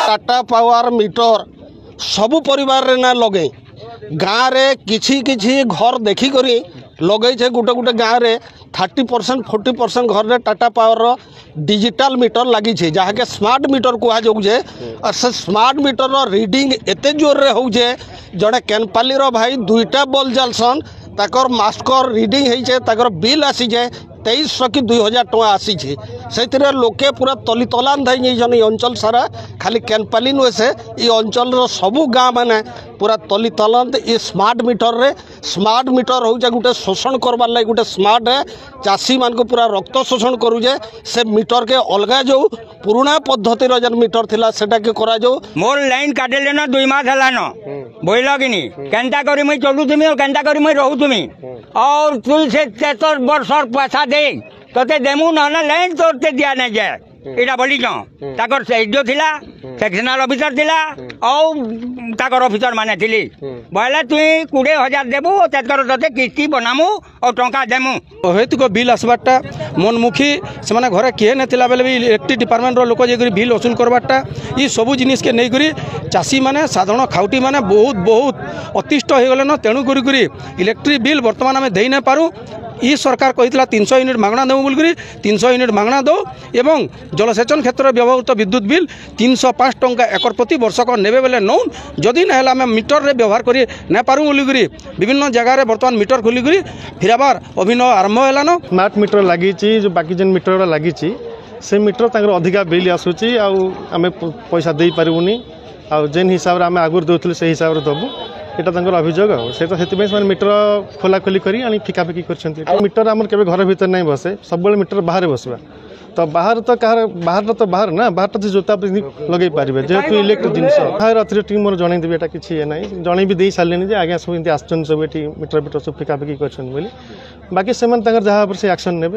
Tata power meter सबु परिवार रे ना लगे गाँव रे किछि किछि घर देखी करी लगे छे गुटे गुटे गाँव रे 30% 40% घर रे टाटा पावर डिजिटल मीटर लगी छे जहाँ के स्मार्ट मीटर कहा जाऊे और से स्मार्ट मीटर रीडिंग एते जोर रे होउछे जड़े केनपाली रो भाई 2टा बल्ब जालसन ताकर मास्कर रीडिंग होइछे ताकर बिल आसी जाए 2300 कि 2000 टका आसी से लोके पूरा तली तलान धई अंचल सारा खाली केनपाली नुहे से ये अंचल सबू गाँ माने पूरा तली तलान ये स्मार्ट मीटर हो गोटे शोषण करवार लगे गोटे स्मार्ट है चाषी मान को पूरा रक्त शोषण करुचे से मीटर के अलग जो पुराना पद्धति जन मीटर थिला सेटा के करा जो मोर लाइन काटेले न 2 मास हलान बोइल कि केनता करी मुई चलुथुमी और केनता करी मुई रहूथुमी और तू से 73 वर्ष पैसा दे तोते देमु न लाइन तोते दिया नहीं जाए इटा बोली ताकर जो थिला सेक्शनल ऑफिसर थिला और ताकर ऑफिसर माने थिली बोले तुई 20,000 देबु तेकर तोते किस्ती बनामु और टंका देमु हेतु को बिल आसबाटा मनमुखी से माने घरे किए नथिला बेले भी इलेक्ट्रिक डिपार्टमेंट रो लोक जे बिल वसूल करबाटा ई सबु जिनिस के नै करी चासी माने साधारण खाउटी माने बहुत अतिष्ट हो गले न तेणु करी इलेक्ट्रिक बिल वर्तमान आमे देई नै पारू ई सरकार कही 300 यूनिट मागणा देव बोल 300 यूनिट मागणा दो एवं जलसेचन क्षेत्र व्यवहृत विद्युत बिल 305 टंका एकर प्रति वर्षक नेबे बेले नौ जदि ना आम मीटर रे व्यवहार करी ना पारू बोलिकी विभिन्न जगह वर्तमान मीटर खोलिकी फिर आबार अभिनव आरंभ है स्मार्ट मीटर लगी जो बाकी जेन मीटर लगी से मीटर तांकर अधिका बिल आसूची आम पैसा दे पारूनी आ जेन हिसाब से आम आगुरी दौलू से हिसाब से दबू यहाँ अभियोग से तो मीटर खोला खोली कर फिकाफिकी कर मीटर आम के घर भर नहीं बसे सब मीटर बाहर बसवा तो बाहर तो बाहर ना बाहर तो जोता लगे पारे जेहेतु इलेक्ट्रिक जिनस बाहर अथॉरिटी मोर जनईदेवी एटा किसी ना जन भी दे सारे आज्ञा सब आसन सब ये मीटर सब फिकाफिकी कर बाकी से जहाँ से एक्शन ने।